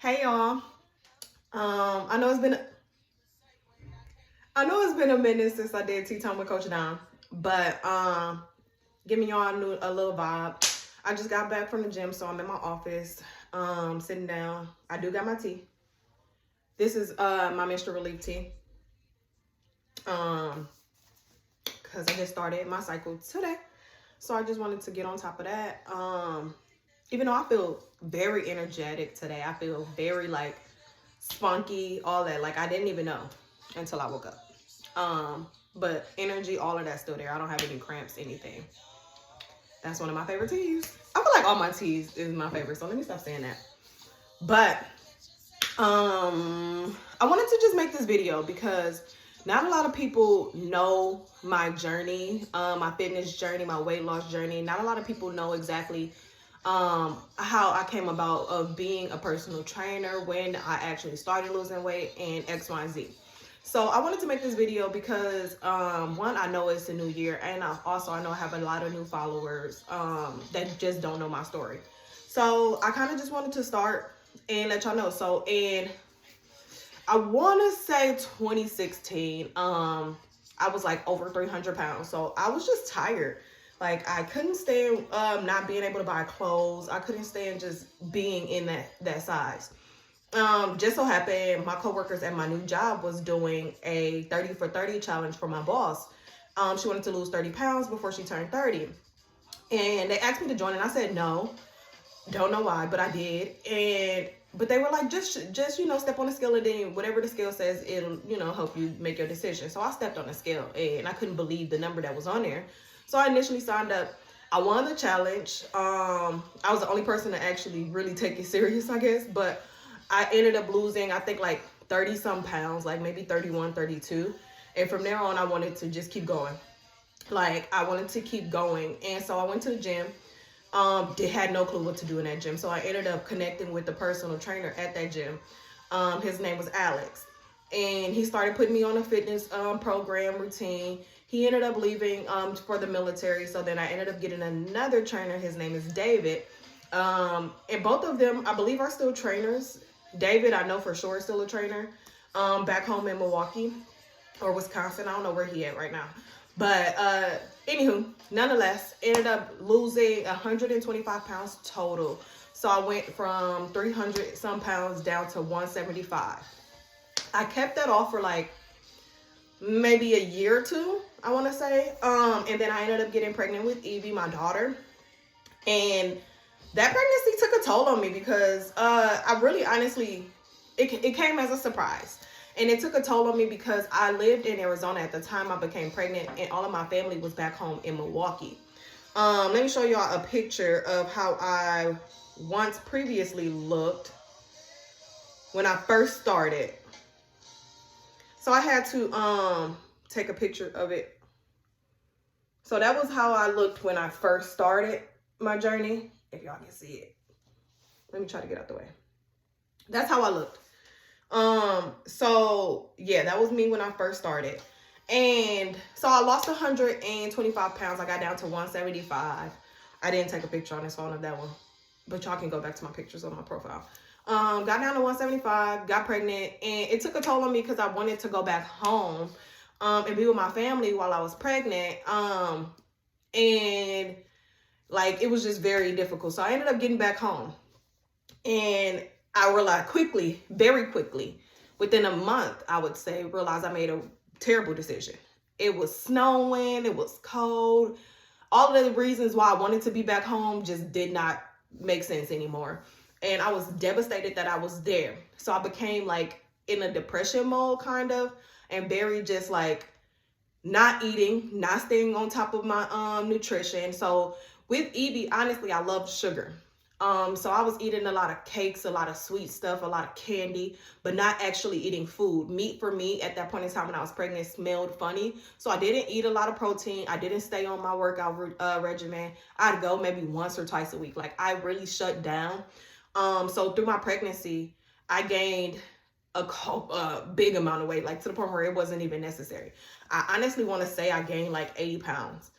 Hey y'all. I know it's been a minute since I did Tea Time with Coach Don, but giving y'all a little vibe. I just got back from the gym, so I'm in my office, sitting down. I do got my tea. This is my menstrual relief tea. Because I just started my cycle today, so I just wanted to get on top of that. Even though I feel very energetic today, I feel very like spunky, all that. Like I didn't even know until I woke up. But energy, all of that's still there. I don't have any cramps, anything. That's one of my favorite teas. I feel like all my teas is my favorite, so let me stop saying that. But I wanted to just make this video because not a lot of people know my journey, my fitness journey, my weight loss journey. Not a lot of people know exactly how I came about of being a personal trainer, when I actually started losing weight, and X, Y, and Z. So I wanted to make this video because one, I know it's a new year, and I know I have a lot of new followers that just don't know my story. So I kind of just wanted to start and let y'all know. So in, I want to say 2016, I was like over 300 pounds. So I was just tired. Like I couldn't stand not being able to buy clothes. I couldn't stand just being in that size. Just so happened my coworkers at my new job was doing a 30 for 30 challenge for my boss. She wanted to lose 30 pounds before she turned 30. And they asked me to join, and I said no. Don't know why, but I did. But they were like, just step on the scale, and then whatever the scale says, it'll, help you make your decision. So I stepped on the scale, and I couldn't believe the number that was on there. So I initially signed up. I won the challenge. I was the only person to actually really take it serious, I guess. But I ended up losing, I think, like 30 some pounds, like maybe 31, 32. And from there on, I wanted to just keep going. Like, I wanted to keep going. And so I went to the gym. Had no clue what to do in that gym. So I ended up connecting with the personal trainer at that gym. His name was Alex. And he started putting me on a fitness program routine. He ended up leaving for the military. So then I ended up getting another trainer. His name is David. And both of them, I believe, are still trainers. David, I know for sure, is still a trainer back home in Milwaukee or Wisconsin. I don't know where he at right now. But anywho, nonetheless, ended up losing 125 pounds total. So I went from 300 some pounds down to 175. I kept that off for like maybe a year or two, I want to say. And then I ended up getting pregnant with Evie, my daughter. And that pregnancy took a toll on me because I really honestly, it came as a surprise. And it took a toll on me because I lived in Arizona at the time I became pregnant, and all of my family was back home in Milwaukee. Let me show y'all a picture of how I once previously looked when I first started. So I had to take a picture of it. So that was how I looked when I first started my journey. If y'all can see it. Let me try to get out the way. That's how I looked. So yeah, that was me when I first started. And so I lost 125 pounds. I got down to 175. I didn't take a picture on this phone of that one, but y'all can go back to my pictures on my profile. Got down to 175, got pregnant, and it took a toll on me because I wanted to go back home and be with my family while I was pregnant. And like, it was just very difficult. So I ended up getting back home, and I realized quickly, very quickly, within a month, I would say, realized I made a terrible decision. It was snowing, it was cold. All of the reasons why I wanted to be back home just did not make sense anymore. And I was devastated that I was there. So I became like in a depression mode kind of, and very just like not eating, not staying on top of my nutrition. So with Evie, honestly, I love sugar. So I was eating a lot of cakes, a lot of sweet stuff, a lot of candy, but not actually eating food. Meat for me at that point in time when I was pregnant smelled funny. So I didn't eat a lot of protein. I didn't stay on my workout regimen. I'd go maybe once or twice a week. Like, I really shut down. So through my pregnancy, I gained a big amount of weight, like to the point where it wasn't even necessary. I honestly want to say I gained like 80 pounds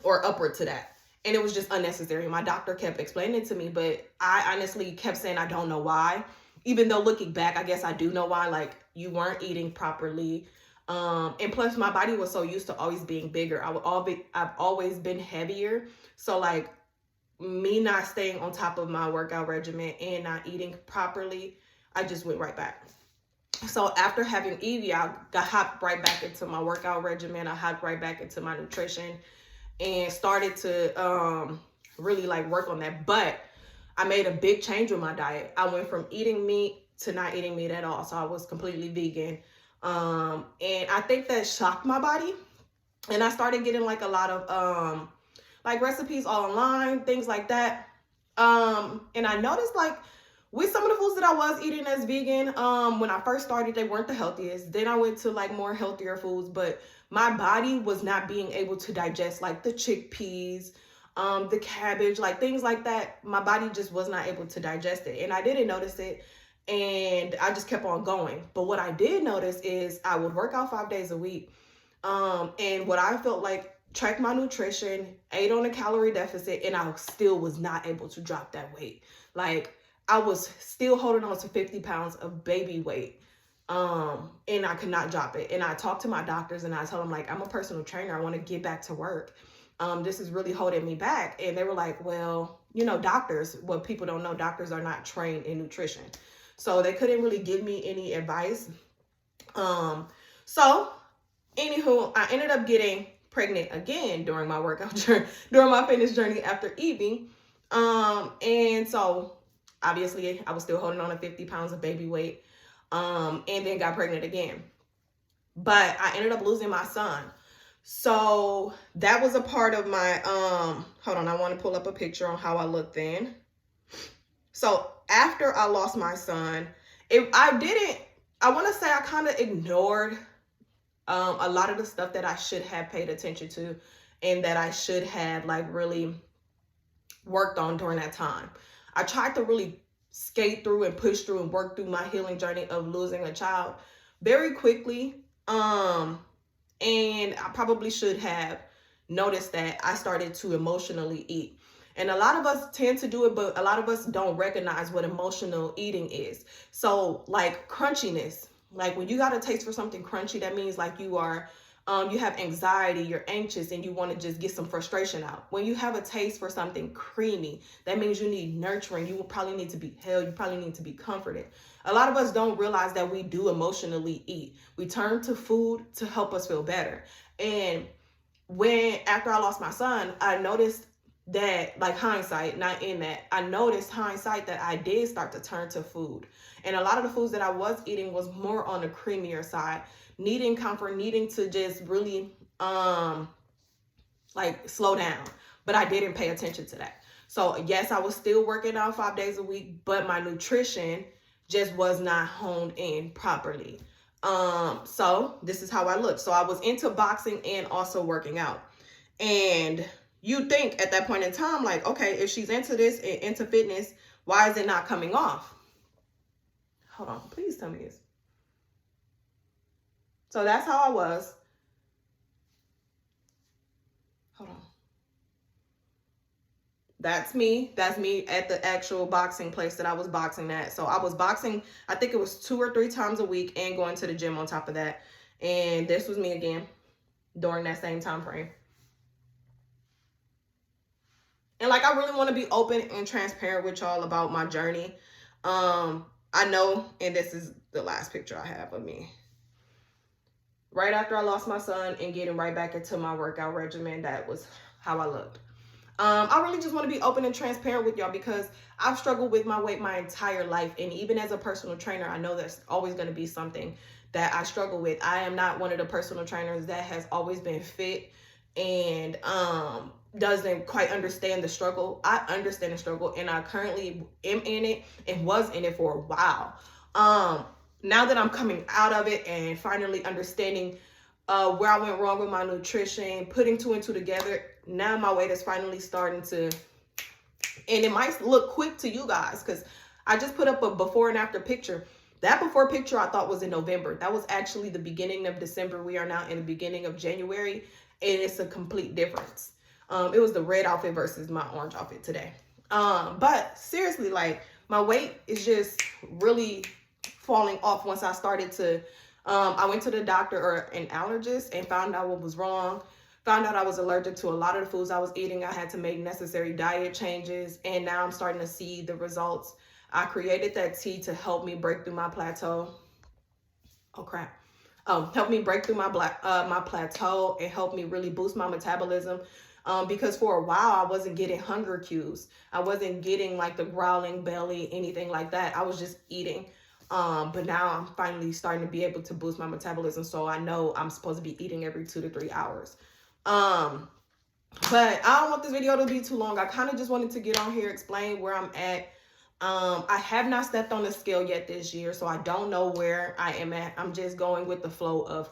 or upward to that. And it was just unnecessary. My doctor kept explaining it to me, but I honestly kept saying I don't know why. Even though looking back, I guess I do know why. Like, you weren't eating properly. And plus my body was so used to always being bigger. I've always been heavier. So like, me not staying on top of my workout regimen and not eating properly, I just went right back. So after having Evie, I hopped right back into my workout regimen. I hopped right back into my nutrition and started to really like work on that. But I made a big change with my diet. I went from eating meat to not eating meat at all. So I was completely vegan. And I think that shocked my body. And I started getting like a lot of like recipes all online, things like that. And I noticed like with some of the foods that I was eating as vegan, when I first started, they weren't the healthiest. Then I went to like more healthier foods, but my body was not being able to digest like the chickpeas, the cabbage, like things like that. My body just was not able to digest it. And I didn't notice it. And I just kept on going. But what I did notice is I would work out 5 days a week. And what I felt like, tracked my nutrition, ate on a calorie deficit, and I still was not able to drop that weight. Like, I was still holding on to 50 pounds of baby weight. And I could not drop it. And I talked to my doctors and I told them, like, I'm a personal trainer. I want to get back to work. This is really holding me back. And they were like, well, you know, doctors, what people don't know, doctors are not trained in nutrition. So they couldn't really give me any advice. So anywho, I ended up getting pregnant again during my workout journey, during my fitness journey after Evie. And so obviously I was still holding on to 50 pounds of baby weight, and then got pregnant again. But I ended up losing my son. So that was a part of my, hold on, I want to pull up a picture on how I looked then. So after I lost my son, I want to say I kind of ignored a lot of the stuff that I should have paid attention to and that I should have like really worked on during that time. I tried to really skate through and push through and work through my healing journey of losing a child very quickly. And I probably should have noticed that I started to emotionally eat. And a lot of us tend to do it, but a lot of us don't recognize what emotional eating is. So like crunchiness, like when you got a taste for something crunchy, that means like you are, you have anxiety, you're anxious, and you want to just get some frustration out. When you have a taste for something creamy, that means you need nurturing. You will probably need to be held. You probably need to be comforted. A lot of us don't realize that we do emotionally eat. We turn to food to help us feel better. And after I lost my son, I noticed that, like hindsight, not in that, I noticed hindsight that I did start to turn to food. And a lot of the foods that I was eating was more on the creamier side, needing comfort, needing to just really like slow down. But I didn't pay attention to that. So yes, I was still working out 5 days a week, but my nutrition just was not honed in properly. So this is how I looked. So I was into boxing and also working out. And you think at that point in time, like, okay, if she's into this and into fitness, why is it not coming off? Hold on, please tell me this. So that's how I was. Hold on. That's me. That's me at the actual boxing place that I was boxing at. So I was boxing, I think it was 2 or 3 times a week and going to the gym on top of that. And this was me again during that same time frame. And like, I really want to be open and transparent with y'all about my journey. I know, and this is the last picture I have of me. Right after I lost my son and getting right back into my workout regimen, that was how I looked. I really just want to be open and transparent with y'all because I've struggled with my weight my entire life. And even as a personal trainer, I know there's always going to be something that I struggle with. I am not one of the personal trainers that has always been fit and doesn't quite understand the struggle. I understand the struggle and I currently am in it and was in it for a while. Now that I'm coming out of it and finally understanding where I went wrong with my nutrition, putting 2 and 2 together, now my weight is finally starting to, and it might look quick to you guys because I just put up a before and after picture. That before picture I thought was in November. That was actually the beginning of December. We are now in the beginning of January, and it's a complete difference. It was the red outfit versus my orange outfit today. But seriously, like, my weight is just really falling off once I started to, I went to the doctor or an allergist and found out what was wrong. Found out I was allergic to a lot of the foods I was eating. I had to make necessary diet changes, and now I'm starting to see the results. I created that tea to help me break through my plateau. Oh crap. Help me break through my my plateau and help me really boost my metabolism. Because for a while I wasn't getting hunger cues. I wasn't getting like the growling belly, anything like that. I was just eating. But now I'm finally starting to be able to boost my metabolism. So I know I'm supposed to be eating every 2 to 3 hours. But I don't want this video to be too long. I kind of just wanted to get on here, explain where I'm at. I have not stepped on the scale yet this year, so I don't know where I am at. I'm just going with the flow of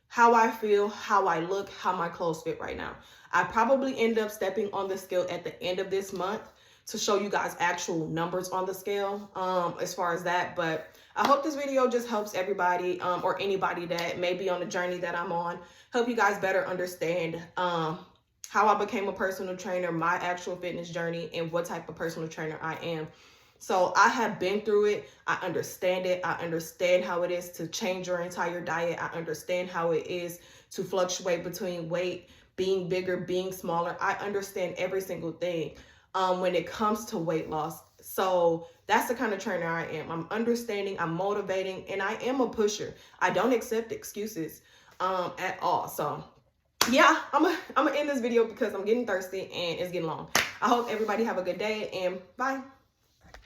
how I feel, how I look, how my clothes fit right now. I probably end up stepping on the scale at the end of this month to show you guys actual numbers on the scale, as far as that. But I hope this video just helps everybody, or anybody that may be on the journey that I'm on, help you guys better understand how I became a personal trainer, my actual fitness journey, and what type of personal trainer I am. So I have been through it. I understand it. I understand how it is to change your entire diet. I understand how it is to fluctuate between weight, being bigger, being smaller. I understand every single thing when it comes to weight loss. So that's the kind of trainer I am. I'm understanding, I'm motivating, and I am a pusher. I don't accept excuses at all. So yeah, I'm gonna end this video because I'm getting thirsty and it's getting long. I hope everybody have a good day, and bye.